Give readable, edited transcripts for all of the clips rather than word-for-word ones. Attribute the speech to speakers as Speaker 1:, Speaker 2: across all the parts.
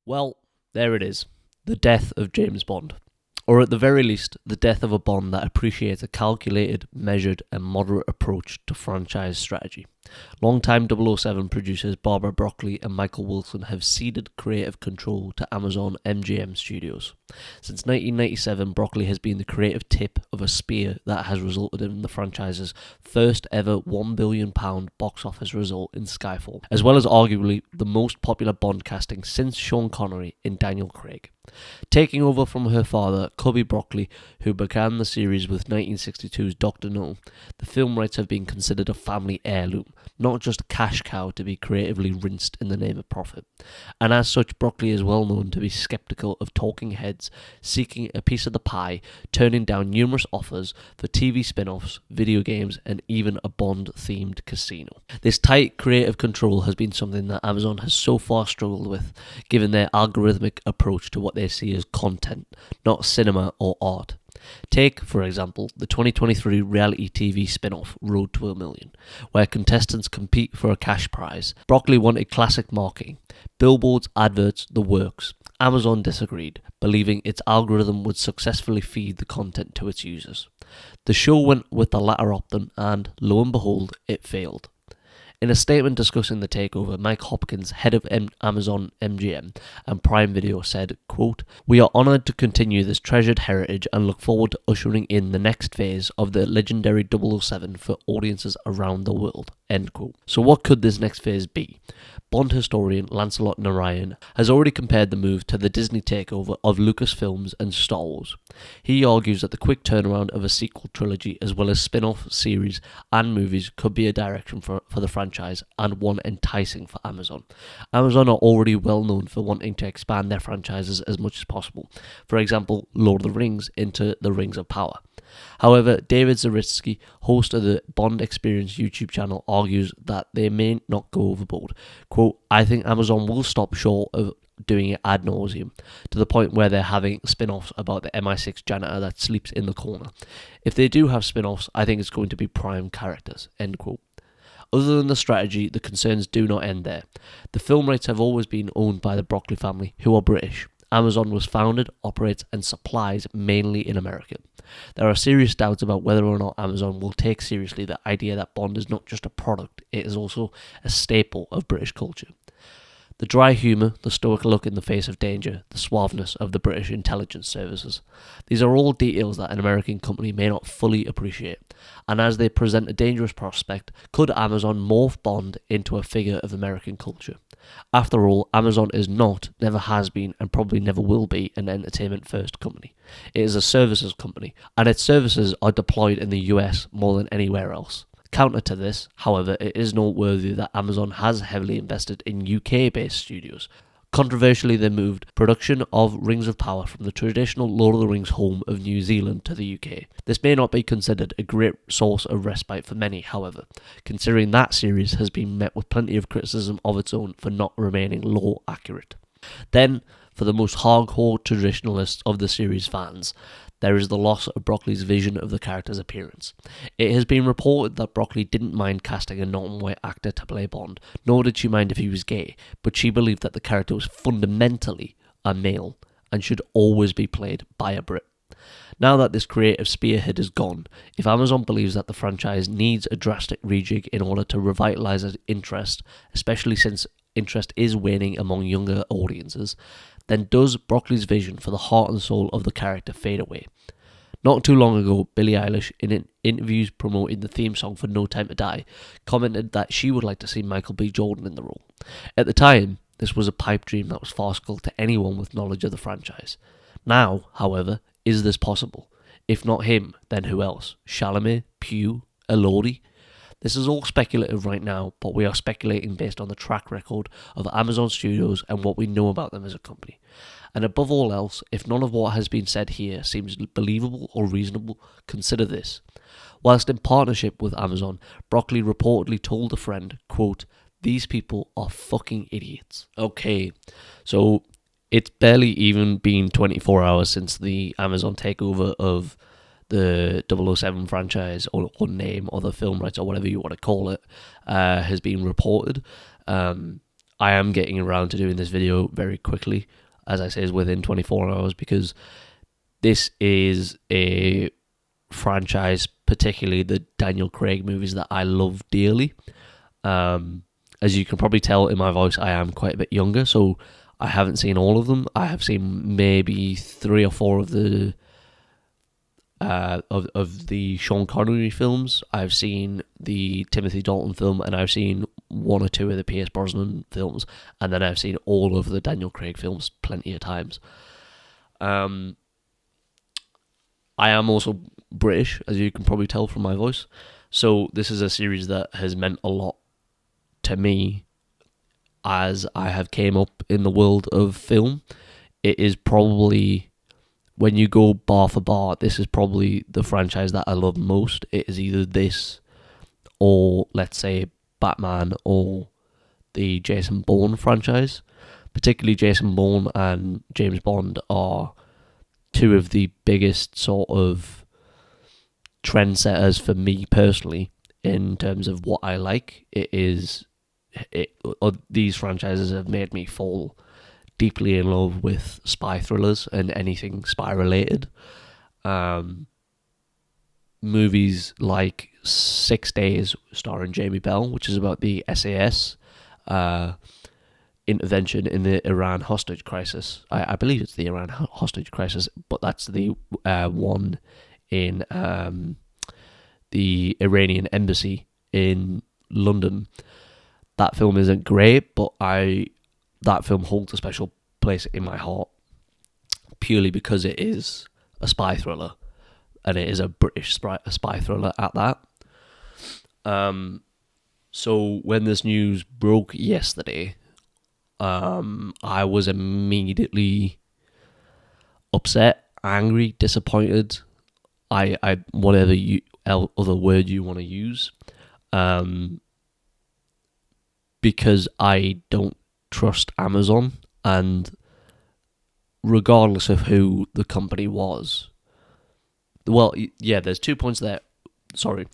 Speaker 1: Well, there it is. The death of James Bond. Or at the very least, the death of a Bond that appreciates a calculated, measured, and moderate approach to franchise strategy. Longtime 007 producers Barbara Broccoli and Michael Wilson have ceded creative control to Amazon MGM Studios. Since 1997, Broccoli has been the creative tip of a spear that has resulted in the franchise's first ever £1 billion box office result in Skyfall, as well as arguably the most popular Bond casting since Sean Connery in Daniel Craig. Taking over from her father, Cubby Broccoli, who began the series with 1962's Dr. No, the film rights have been considered a family heirloom, not just a cash cow to be creatively rinsed in the name of profit. And as such, Broccoli is well known to be sceptical of talking heads seeking a piece of the pie, turning down numerous offers for TV spin-offs, video games, and even a Bond-themed casino. This tight creative control has been something that Amazon has so far struggled with, given their algorithmic approach to what they see as content, not cinema or art. Take, for example, the 2023 reality TV spin-off Road to a Million, where contestants compete for a cash prize. Broccoli wanted classic marketing, billboards, adverts, the works. Amazon disagreed, believing its algorithm would successfully feed the content to its users. The show went with the latter option and, lo and behold, it failed. In a statement discussing the takeover, Mike Hopkins, head of Amazon MGM and Prime Video, said, quote, "We are honoured to continue this treasured heritage and look forward to ushering in the next phase of the legendary 007 for audiences around the world." End quote. So what could this next phase be? Bond historian Lancelot Narayan has already compared the move to the Disney takeover of Lucasfilms and Star Wars. He argues that the quick turnaround of a sequel trilogy as well as spin-off series and movies could be a direction for the franchise, and one enticing for Amazon. Amazon are already well known for wanting to expand their franchises as much as possible. For example, Lord of the Rings into the Rings of Power. However, David Zaritsky, host of the Bond Experience YouTube channel, argues that they may not go overboard. Quote, "I think Amazon will stop short of doing it ad nauseum, to the point where they're having spin-offs about the MI6 janitor that sleeps in the corner. If they do have spin-offs, I think it's going to be prime characters." End quote. Other than the strategy, the concerns do not end there. The film rights have always been owned by the Broccoli family, who are British. Amazon was founded, operates, and supplies mainly in America. There are serious doubts about whether or not Amazon will take seriously the idea that Bond is not just a product, it is also a staple of British culture. The dry humour, the stoic look in the face of danger, the suaveness of the British intelligence services. These are all details that an American company may not fully appreciate, and as they present a dangerous prospect, could Amazon morph Bond into a figure of American culture? After all, Amazon is not, never has been, and probably never will be an entertainment-first company. It is a services company, and its services are deployed in the US more than anywhere else. Counter to this, however, it is noteworthy that Amazon has heavily invested in UK-based studios. Controversially, they moved production of Rings of Power from the traditional Lord of the Rings home of New Zealand to the UK. This may not be considered a great source of respite for many, however, considering that series has been met with plenty of criticism of its own for not remaining lore accurate. Then, for the most hardcore traditionalists of the series fans, there is the loss of Broccoli's vision of the character's appearance. It has been reported that Broccoli didn't mind casting a non-white actor to play Bond, nor did she mind if he was gay, but she believed that the character was fundamentally a male and should always be played by a Brit. Now that this creative spearhead is gone, if Amazon believes that the franchise needs a drastic rejig in order to revitalise its interest, especially since interest is waning among younger audiences, then does Broccoli's vision for the heart and soul of the character fade away? Not too long ago, Billie Eilish, in interviews promoting the theme song for No Time to Die, commented that she would like to see Michael B. Jordan in the role. At the time, this was a pipe dream that was farcical to anyone with knowledge of the franchise. Now, however, is this possible? If not him, then who else? Chalamet? Pugh? Elodie? This is all speculative right now, but we are speculating based on the track record of Amazon Studios and what we know about them as a company. And above all else, if none of what has been said here seems believable or reasonable, consider this. Whilst in partnership with Amazon, Broccoli reportedly told a friend, quote, "These people are fucking idiots." Okay, so it's barely even been 24 hours since the Amazon takeover of the 007 franchise or name or the film rights or whatever you want to call it has been reported. I am getting around to doing this video very quickly, as I say, is within 24 hours, because this is a franchise, particularly the Daniel Craig movies, that I love dearly. As you can probably tell in my voice, I am quite a bit younger, so I haven't seen all of them. I have seen maybe 3 or 4 of the of the Sean Connery films. I've seen the Timothy Dalton film, and I've seen 1 or 2 of the Pierce Brosnan films, and then I've seen all of the Daniel Craig films plenty of times. I am also British, as you can probably tell from my voice, so this is a series that has meant a lot to me as I have came up in the world of film. It is probably, when you go bar for bar, this is probably the franchise that I love most. It is either this or, let's say, Batman or the Jason Bourne franchise. Particularly Jason Bourne and James Bond are 2 of the biggest sort of trendsetters for me personally in terms of what I like. These franchises have made me fall deeply in love with spy thrillers and anything spy related. Movies like 6 Days, starring Jamie Bell, which is about the SAS intervention in the Iran hostage crisis. I believe it's the Iran hostage crisis, but that's the one in the Iranian embassy in London. That film isn't great, but that film holds a special place in my heart purely because it is a spy thriller, and it is a British spy thriller at that. So when this news broke yesterday, I was immediately upset, angry, disappointed. I whatever other word you want to use. Because I don't trust Amazon, and regardless of who the company was, well, yeah, there's 2 points there. Sorry.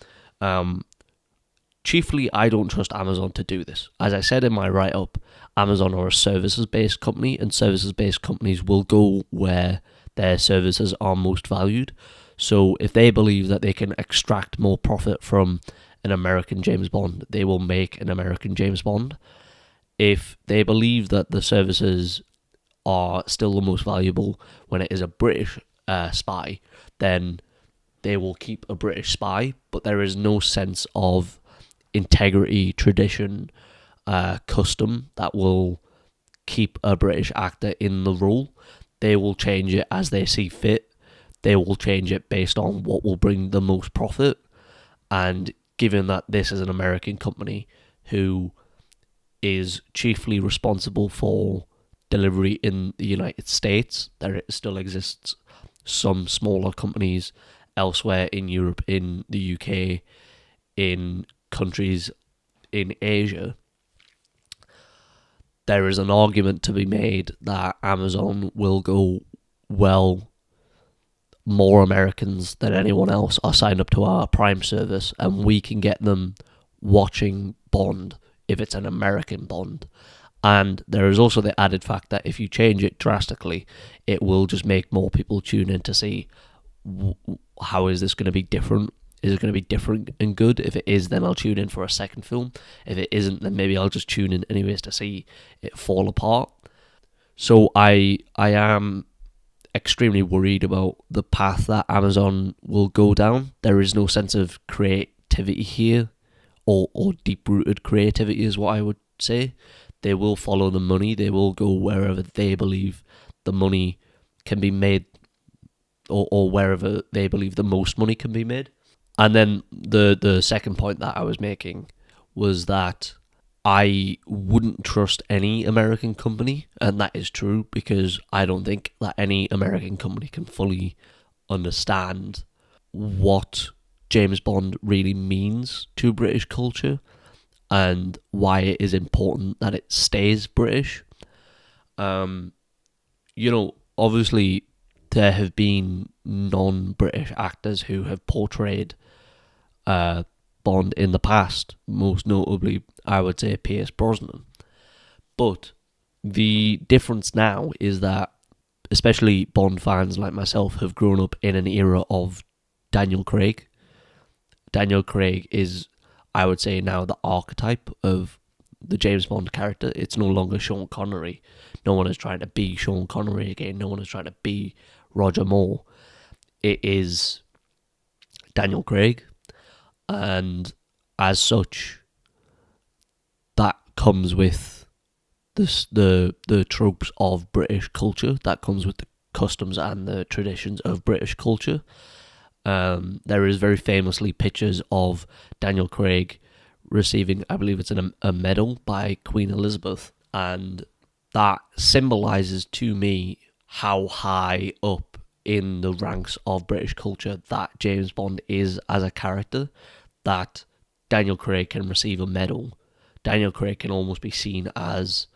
Speaker 1: Chiefly, I don't trust Amazon to do this. As I said in my write-up, Amazon are a services-based company, and services-based companies will go where their services are most valued. So if they believe that they can extract more profit from an American James Bond, they will make an American James Bond. If they believe that the services are still the most valuable when it is a British spy, then they will keep a British spy, but there is no sense of integrity, tradition, custom that will keep a British actor in the role. They will change it as they see fit. They will change it based on what will bring the most profit. And given that this is an American company who is chiefly responsible for delivery in the United States, there still exists some smaller companies elsewhere in Europe, in the UK, in countries in Asia. There is an argument to be made that Amazon will go, well, more Americans than anyone else are signed up to our Prime service, and we can get them watching Bond if it's an American Bond. And there is also the added fact that if you change it drastically, it will just make more people tune in to see how is this going to be different. Is it going to be different and good? If it is, then I'll tune in for a second film. If it isn't, then maybe I'll just tune in anyways to see it fall apart. So I am extremely worried about the path that Amazon will go down. There is no sense of creativity here, or deep-rooted creativity is what I would say. They will follow the money. They will go wherever they believe the money can be made, or wherever they believe the most money can be made. And then the second point that I was making was that I wouldn't trust any American company, and that is true because I don't think that any American company can fully understand what James Bond really means to British culture and why it is important that it stays British. Obviously there have been non-British actors who have portrayed Bond in the past, most notably, I would say, Pierce Brosnan. But the difference now is that, especially Bond fans like myself, have grown up in an era of Daniel Craig. Daniel Craig is, I would say, now the archetype of the James Bond character. It's no longer Sean Connery. No one is trying to be Sean Connery again. No one is trying to be Roger Moore. It is Daniel Craig, and as such, that comes with the tropes of British culture. That comes with the customs and the traditions of British culture. There is very famously pictures of Daniel Craig receiving, I believe it's a medal by Queen Elizabeth, and that symbolises to me how high up in the ranks of British culture that James Bond is as a character, that Daniel Craig can receive a medal. Daniel Craig can almost be seen as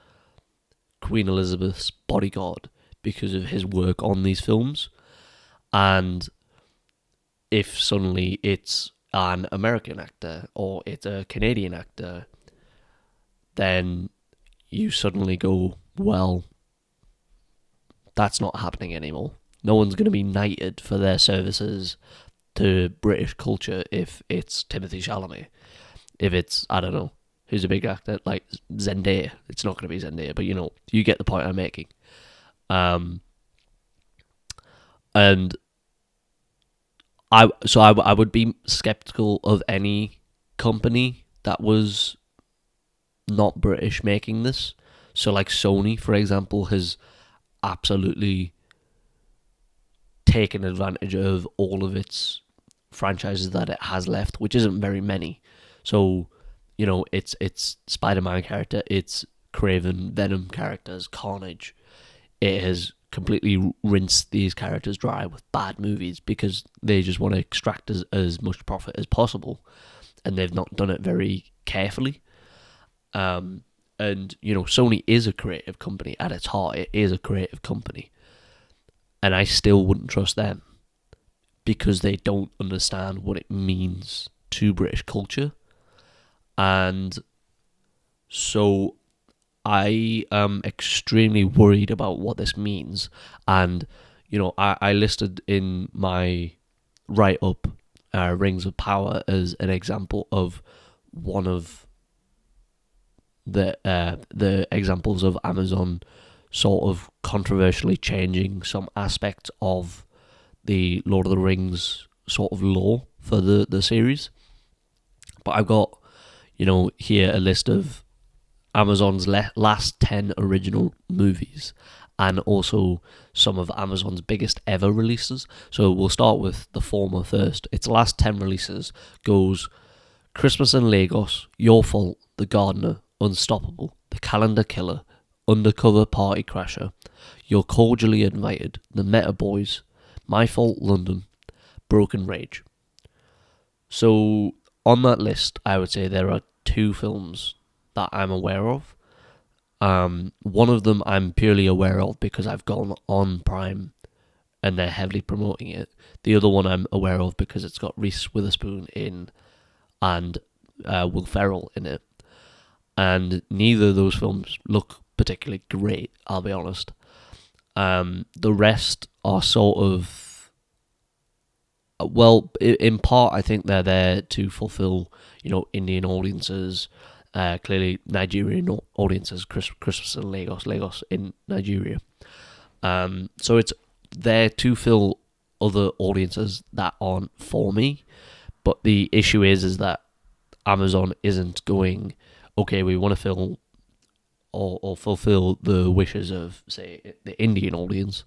Speaker 1: Queen Elizabeth's bodyguard because of his work on these films. And if suddenly it's an American actor or it's a Canadian actor, then you suddenly go, well, that's not happening anymore. No one's going to be knighted for their services to British culture if it's Timothée Chalamet. If it's, I don't know, who's a big actor, like Zendaya. It's not going to be Zendaya, but you get the point I'm making. And I would be skeptical of any company that was not British making this. So like Sony, for example, has absolutely taken advantage of all of its franchises that it has left, which isn't very many. So, it's Spider-Man character, it's Kraven, Venom characters, Carnage. It has completely rinsed these characters dry with bad movies because they just want to extract as much profit as possible, and they've not done it very carefully. And Sony is a creative company at its heart. It is a creative company, and I still wouldn't trust them because they don't understand what it means to British culture. And so I am extremely worried about what this means. And, I listed in my write-up Rings of Power as an example of one of the examples of Amazon sort of controversially changing some aspects of the Lord of the Rings sort of lore for the series. But I've got, here a list of Amazon's last 10 original movies and also some of Amazon's biggest ever releases. So we'll start with the former first. Its last 10 releases goes Christmas in Lagos, Your Fault, The Gardener, Unstoppable, The Calendar Killer, Undercover Party Crasher, You're Cordially Invited, The Meta Boys, My Fault London, Broken Rage. So on that list, I would say there are 2 films that I'm aware of. One of them I'm purely aware of because I've gone on Prime and they're heavily promoting it. The other one I'm aware of because it's got Reese Witherspoon in and Will Ferrell in it. And neither of those films look particularly great, I'll be honest. The rest are sort of, well, in part, I think they're there to fulfill, Indian audiences, clearly Nigerian audiences, Christmas in Lagos in Nigeria. So it's there to fill other audiences that aren't for me. But the issue is that Amazon isn't going, okay, we want to fill or fulfill the wishes of, say, the Indian audience,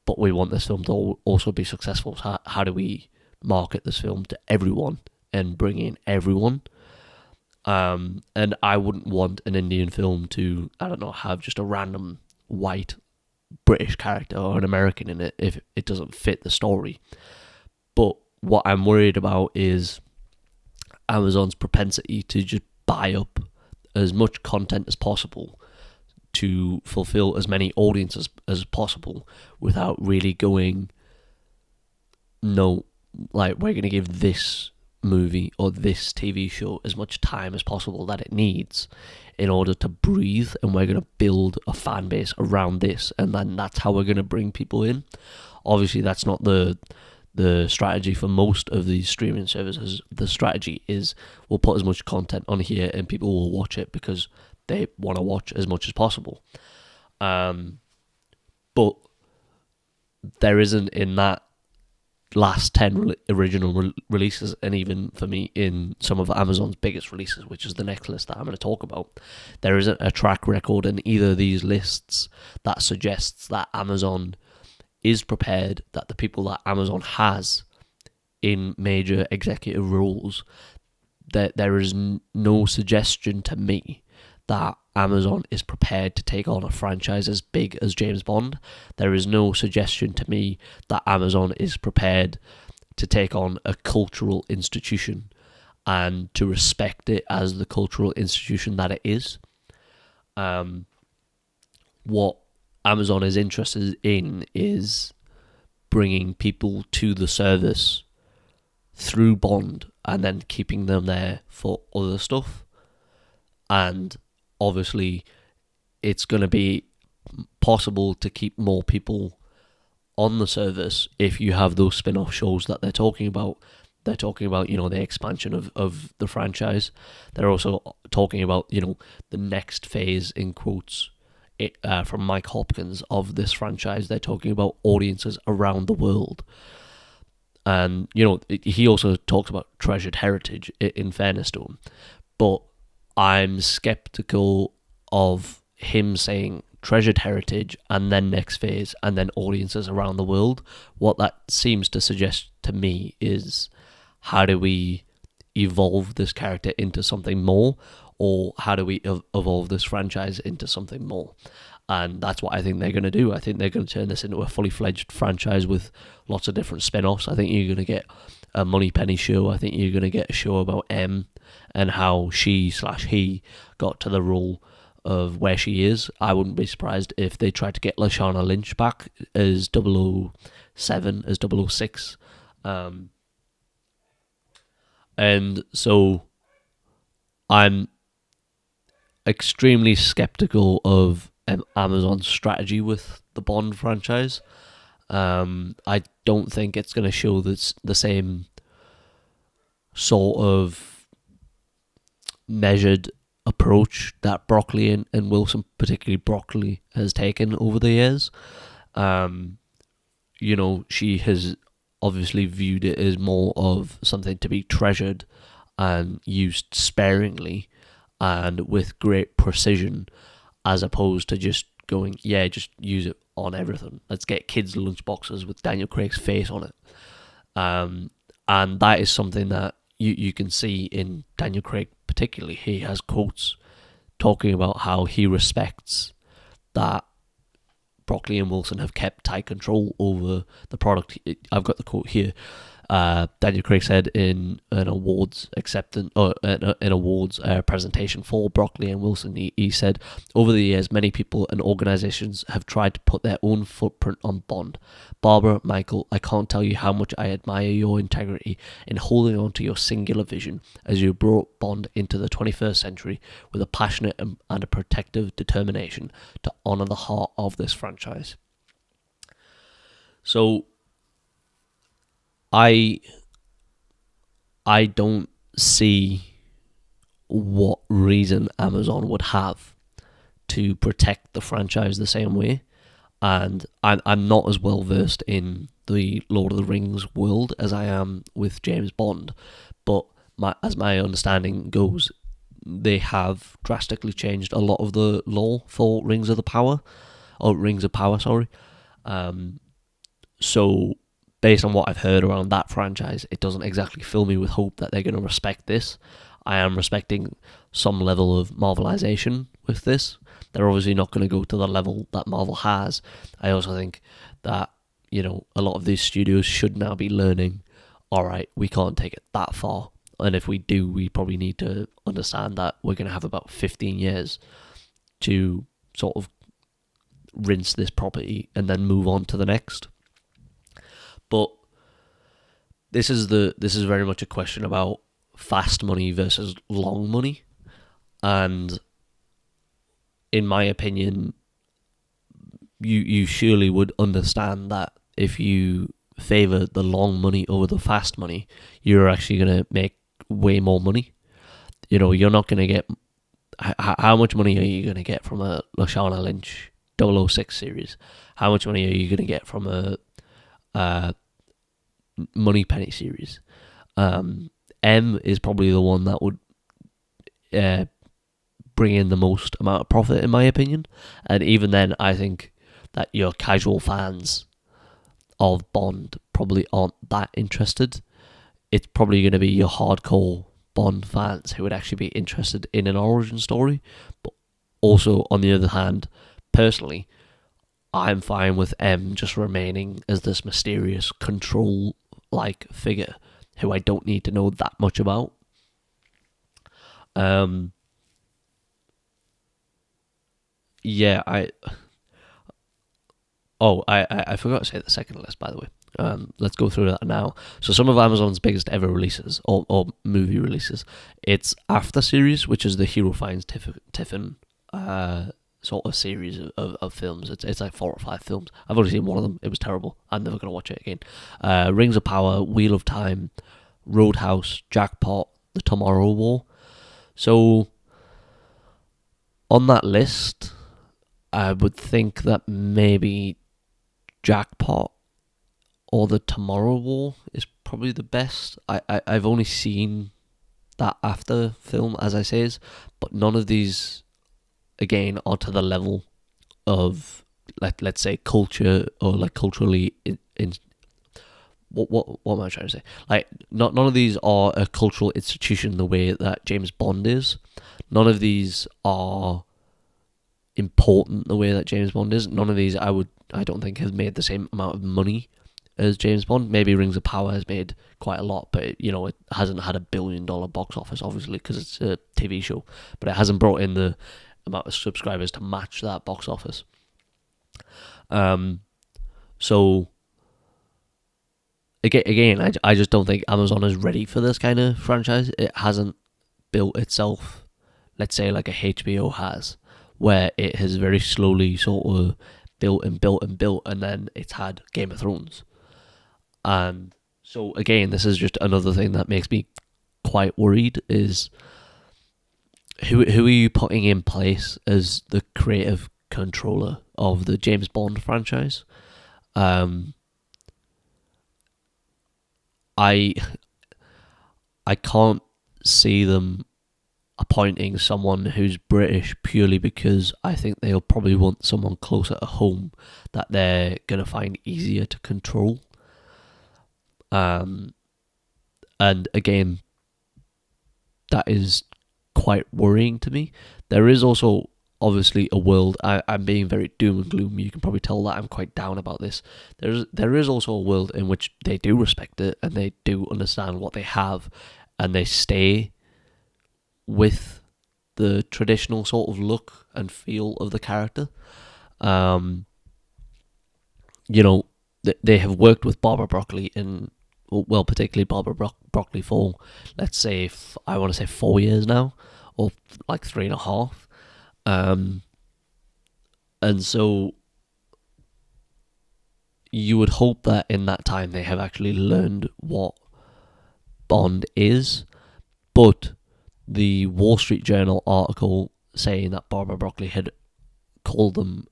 Speaker 1: but we want this film to also be successful. So how do we market this film to everyone and bring in everyone? And I wouldn't want an Indian film to, I don't know, have just a random white British character or an American in it if it doesn't fit the story. But what I'm worried about is Amazon's propensity to just buy up as much content as possible to fulfill as many audiences as possible without really going, no, like, we're going to give this movie or this TV show as much time as possible that it needs in order to breathe, and we're going to build a fan base around this, and then that's how we're going to bring people in. Obviously, that's not the strategy for most of these streaming services. The strategy is we'll put as much content on here and people will watch it because they want to watch as much as possible. But there isn't in that last 10 original releases, and even for me in some of Amazon's biggest releases, which is the next list that I'm going to talk about, there isn't a track record in either of these lists that suggests that Amazon is prepared, that the people that Amazon has in major executive roles, that there is no suggestion to me that Amazon is prepared to take on a franchise as big as James Bond. There is no suggestion to me that Amazon is prepared to take on a cultural institution and to respect it as the cultural institution that it is. What Amazon is interested in is bringing people to the service through Bond and then keeping them there for other stuff. And obviously, it's going to be possible to keep more people on the service if you have those spin-off shows that they're talking about. They're talking about, the expansion of the franchise. They're also talking about, the next phase, in quotes, from Mike Hopkins, of this franchise. They're talking about audiences around the world. And, he also talks about treasured heritage, in fairness to him. But I'm skeptical of him saying treasured heritage and then next phase and then audiences around the world. What that seems to suggest to me is, how do we evolve this character into something more, or how do we evolve this franchise into something more? And that's what I think they're going to do. I think they're going to turn this into a fully fledged franchise with lots of different spin-offs. I think you're going to get a Moneypenny show. I think you're going to get a show about M and how she/he got to the role of where she is. I wouldn't be surprised if they tried to get Lashana Lynch back as 007, as 006. And so I'm extremely skeptical of Amazon's strategy with the Bond franchise. I don't think it's going to show the same sort of measured approach that Broccoli and Wilson, particularly Broccoli, has taken over the years. She has obviously viewed it as more of something to be treasured and used sparingly and with great precision, as opposed to just going, just use it on everything. Let's get kids' lunchboxes with Daniel Craig's face on it. And that is something that you can see in Daniel Craig particularly. He has quotes talking about how he respects that Broccoli and Wilson have kept tight control over the product. I've got the quote here. Daniel Craig said in an awards presentation for Broccoli and Wilson, he said, "Over the years, many people and organisations have tried to put their own footprint on Bond. Barbara, Michael, I can't tell you how much I admire your integrity in holding on to your singular vision as you brought Bond into the 21st century with a passionate and a protective determination to honour the heart of this franchise." So I don't see what reason Amazon would have to protect the franchise the same way. And I'm not as well versed in the Lord of the Rings world as I am with James Bond, but as my understanding goes, they have drastically changed a lot of the lore for Rings of Power. So based on what I've heard around that franchise, it doesn't exactly fill me with hope that they're going to respect this. I am respecting some level of Marvelization with this. They're obviously not going to go to the level that Marvel has. I also think that, a lot of these studios should now be learning, all right, we can't take it that far. And if we do, we probably need to understand that we're going to have about 15 years to sort of rinse this property and then move on to the next. But this is very much a question about fast money versus long money, and in my opinion, you surely would understand that if you favor the long money over the fast money, you're actually gonna make way more money. You're not gonna get how much money are you gonna get from a Lashana Lynch 006 series? How much money are you gonna get from a Moneypenny series? M is probably the one that would bring in the most amount of profit, in my opinion. And even then, I think that your casual fans of Bond probably aren't that interested. It's probably going to be your hardcore Bond fans who would actually be interested in an origin story. But also, on the other hand, personally, I'm fine with M just remaining as this mysterious control-like figure who I don't need to know that much about. Yeah, I forgot to say the second list, by the way. Let's go through that now. So some of Amazon's biggest ever releases, or movie releases, it's After series, which is the Hero Finds Tiffin sort of series of films. It's like 4 or 5 films. I've only seen one of them. It was terrible. I'm never going to watch it again. Rings of Power, Wheel of Time, Roadhouse, Jackpot, The Tomorrow War. So on that list, I would think that maybe Jackpot or The Tomorrow War is probably the best. I've only seen that After film, as I say, but none of these, again, are to the level of, let's say, culture, or like culturally in what am I trying to say? Like, none of these are a cultural institution the way that James Bond is. None of these are important the way that James Bond is. None of these I don't think have made the same amount of money as James Bond. Maybe Rings of Power has made quite a lot, but it hasn't had $1 billion box office, obviously, because it's a TV show. But it hasn't brought in the amount of subscribers to match that box office. So again, I just don't think Amazon is ready for this kind of franchise. It hasn't built itself, let's say, like a HBO has, where it has very slowly sort of built, and then it's had Game of Thrones. And so again, this is just another thing that makes me quite worried, is who are you putting in place as the creative controller of the James Bond franchise? I can't see them appointing someone who's British purely because I think they'll probably want someone closer to home that they're going to find easier to control. And again, that is quite worrying to me. There is also obviously a world, I'm being very doom and gloom, you can probably tell that I'm quite down about this. There is also a world in which they do respect it and they do understand what they have, and they stay with the traditional sort of look and feel of the character. They have worked with Barbara Broccoli particularly Barbara Broccoli for, let's say, I want to say 4 years now, or like 3.5. And so you would hope that in that time they have actually learned what Bond is. But the Wall Street Journal article saying that Barbara Broccoli had called them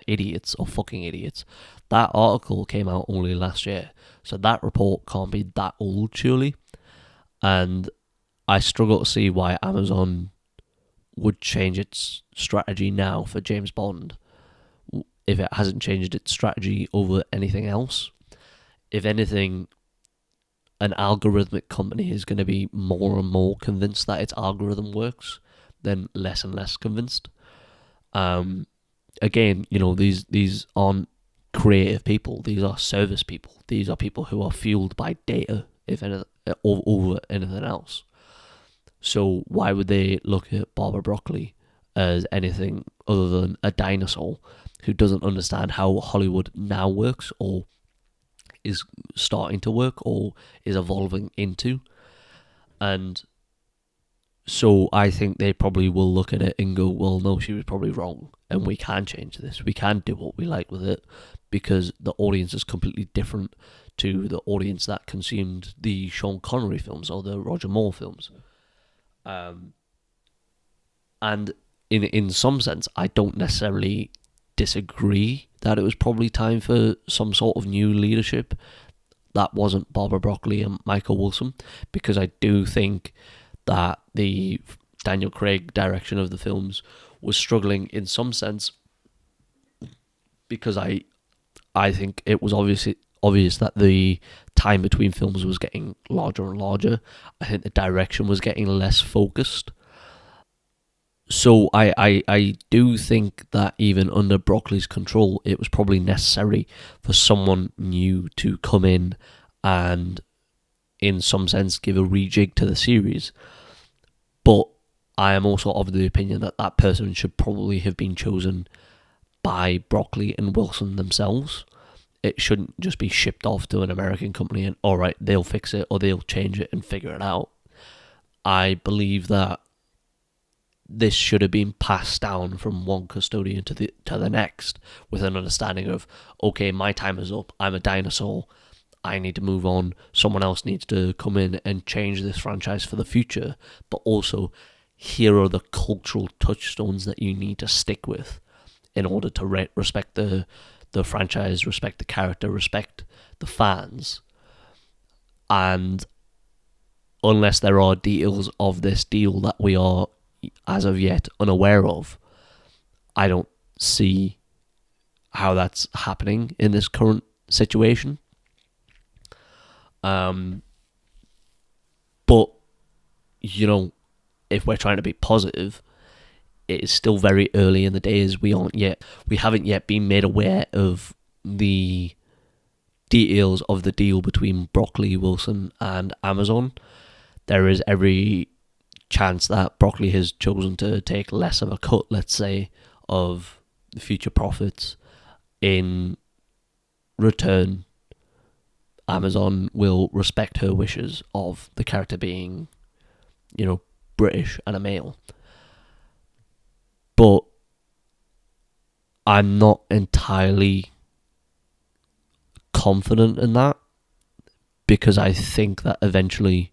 Speaker 1: idiots or fucking idiots, that article came out only last year. So that report can't be that old, surely. And I struggle to see why Amazon would change its strategy now for James Bond if it hasn't changed its strategy over anything else. If anything, an algorithmic company is going to be more and more convinced that its algorithm works, then less and less convinced. Again, these aren't creative people. These are service people. These are people who are fueled by data, if anything, over anything else. So why would they look at Barbara Broccoli as anything other than a dinosaur who doesn't understand how Hollywood now works, or is starting to work or is evolving into. And so I think they probably will look at it and go, well, no, she was probably wrong, and we can change this. We can do what we like with it, because the audience is completely different to the audience that consumed the Sean Connery films or the Roger Moore films. And in some sense, I don't necessarily disagree that it was probably time for some sort of new leadership that wasn't Barbara Broccoli and Michael Wilson, because I do think that the Daniel Craig direction of the films was struggling in some sense, because I think it was obvious that the time between films was getting larger and larger. I think the direction was getting less focused. So I do think that even under Broccoli's control, it was probably necessary for someone new to come in and, in some sense, give a rejig to the series. But I am also of the opinion that that person should probably have been chosen by Broccoli and Wilson themselves. It shouldn't just be shipped off to an American company and, all right, they'll fix it or they'll change it and figure it out. I believe that this should have been passed down from one custodian to the next, with an understanding of, okay, my time is up, I'm a dinosaur, I need to move on, someone else needs to come in and change this franchise for the future, but also here are the cultural touchstones that you need to stick with in order to respect the franchise, respect the character, respect the fans. And unless there are details of this deal that we are as of yet unaware of, I don't see how that's happening in this current situation. But, you know, if we're trying to be positive, it is still very early in the days. We haven't yet been made aware of the details of the deal between Broccoli, Wilson, and Amazon. There is every chance that Broccoli has chosen to take less of a cut, let's say, of the future profits. In return, Amazon will respect her wishes of the character being, you know, British and a male. But I'm not entirely confident in that, because I think that eventually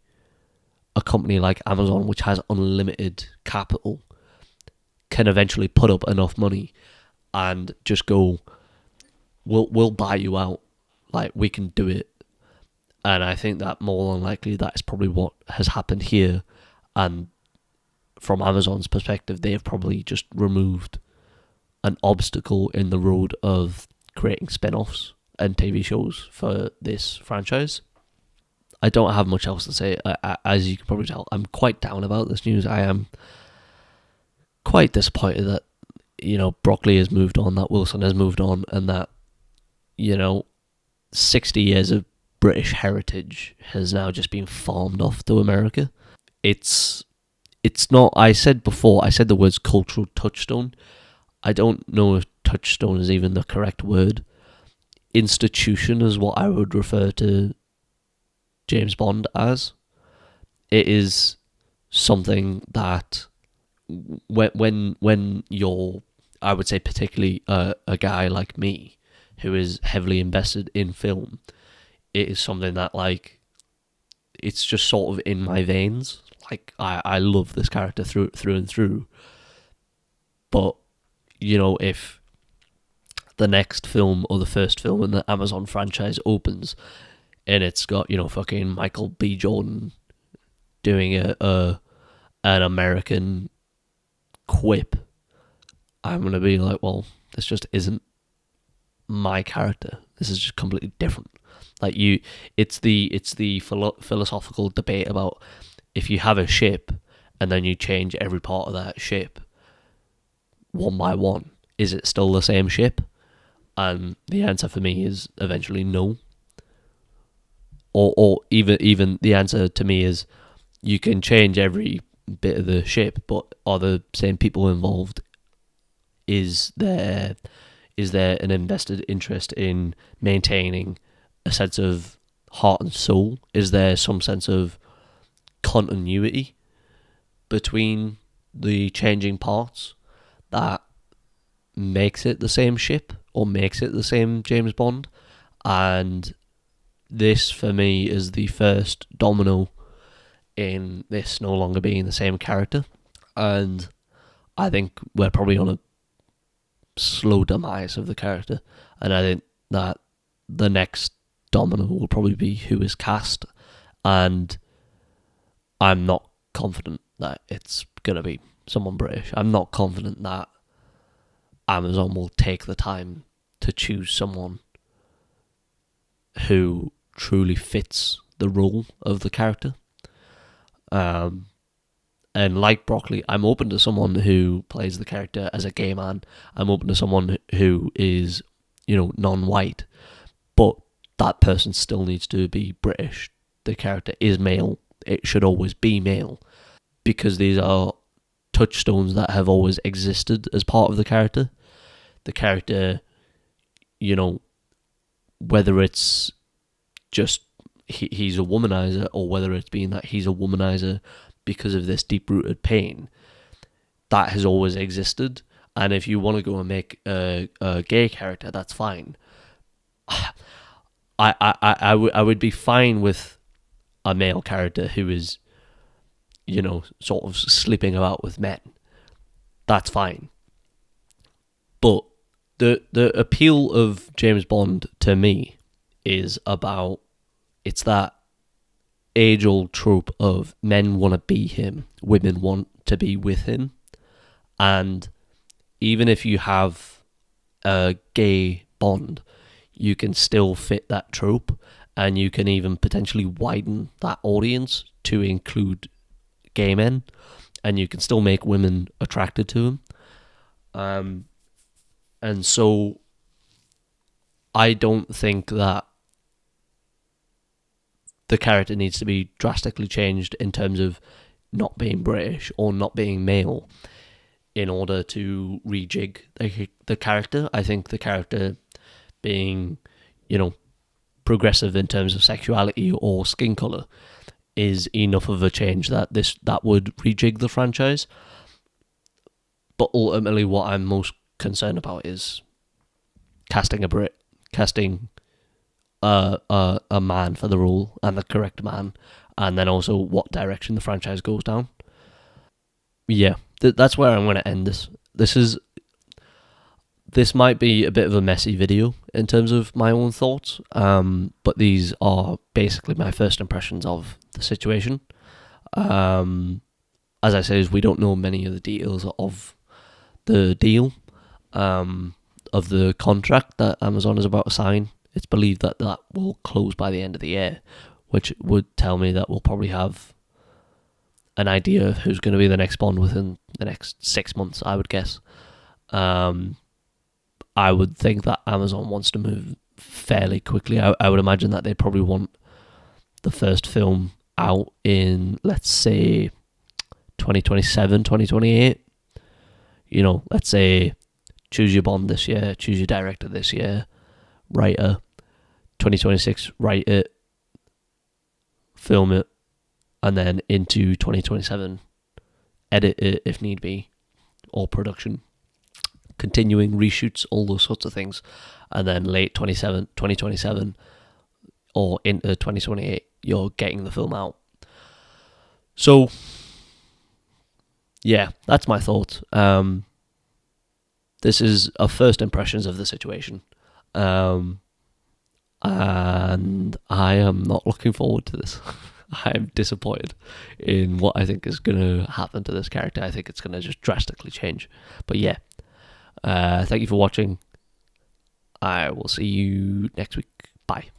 Speaker 1: a company like Amazon, which has unlimited capital, can eventually put up enough money and just go, we'll buy you out, like, we can do it. And I think that more than likely that is probably what has happened here. And from Amazon's perspective, they have probably just removed an obstacle in the road of creating spin-offs and TV shows for this franchise. I don't have much else to say. As you can probably tell, I'm quite down about this news. I am quite disappointed that, you know, Broccoli has moved on, that Wilson has moved on, and that, you know, 60 years of British heritage has now just been farmed off to America. It's not, I said the words cultural touchstone. I don't know if touchstone is even the correct word. Institution is what I would refer to James Bond as. It is something that when you're, I would say particularly a guy like me who is heavily invested in film, it is something that, like, it's just sort of in my veins. Like, I love this character through and through. But, you know, if the next film or the first film in the Amazon franchise opens and it's got, you know, fucking Michael B. Jordan doing an American quip, I'm gonna be like, well, this just isn't my character. This is just completely different. Like, it's the philosophical debate about, if you have a ship and then you change every part of that ship one by one, is it still the same ship? And the answer for me is eventually no. Or even the answer to me is, you can change every bit of the ship, but are the same people involved? Is there an invested interest in maintaining a sense of heart and soul? Is there some sense of continuity between the changing parts that makes it the same ship or makes it the same James Bond? And this, for me, is the first domino in this no longer being the same character. And I think we're probably on a slow demise of the character. And I think that the next domino will probably be who is cast. And I'm not confident that it's going to be someone British. I'm not confident that Amazon will take the time to choose someone who truly fits the role of the character. And like Broccoli, I'm open to someone who plays the character as a gay man. I'm open to someone who is, non-white, but that person still needs to be British. The character is male. It should always be male, because these are touchstones that have always existed as part of the character. The character, whether it's just he's a womanizer, or whether it's being that he's a womanizer because of this deep-rooted pain, that has always existed. And if you want to go and make a gay character, that's fine. I would be fine with a male character who is, sort of sleeping about with men. That's fine. But the appeal of James Bond to me is about, it's that age-old trope of men want to be him, women want to be with him. And even if you have a gay Bond, you can still fit that trope, and you can even potentially widen that audience to include gay men, and you can still make women attracted to him. And so I don't think that the character needs to be drastically changed in terms of not being British or not being male in order to rejig the character. I think the character being, progressive in terms of sexuality or skin colour is enough of a change that would rejig the franchise. But ultimately, what I'm most concerned about is casting a Brit, casting a man for the role, and the correct man, and then also what direction the franchise goes down. Yeah, that's where I'm going to end this. This might be a bit of a messy video in terms of my own thoughts, but these are basically my first impressions of the situation. As I say, we don't know many of the details of the deal, of the contract that Amazon is about to sign. It's believed that will close by the end of the year, which would tell me that we'll probably have an idea of who's going to be the next Bond within the next 6 months, I would guess. I would think that Amazon wants to move fairly quickly. I would imagine that they probably want the first film out in, let's say, 2027, 2028. Let's say choose your Bond this year, choose your director this year, writer, 2026, write it, film it, and then into 2027, edit it if need be, or production, continuing reshoots, all those sorts of things, and then late 2027 or into 2028, you're getting the film out. So, yeah, that's my thoughts. This is our first impressions of the situation. And I am not looking forward to this. I am disappointed in what I think is going to happen to this character. I think it's going to just drastically change. But yeah, thank you for watching. I will see you next week. Bye.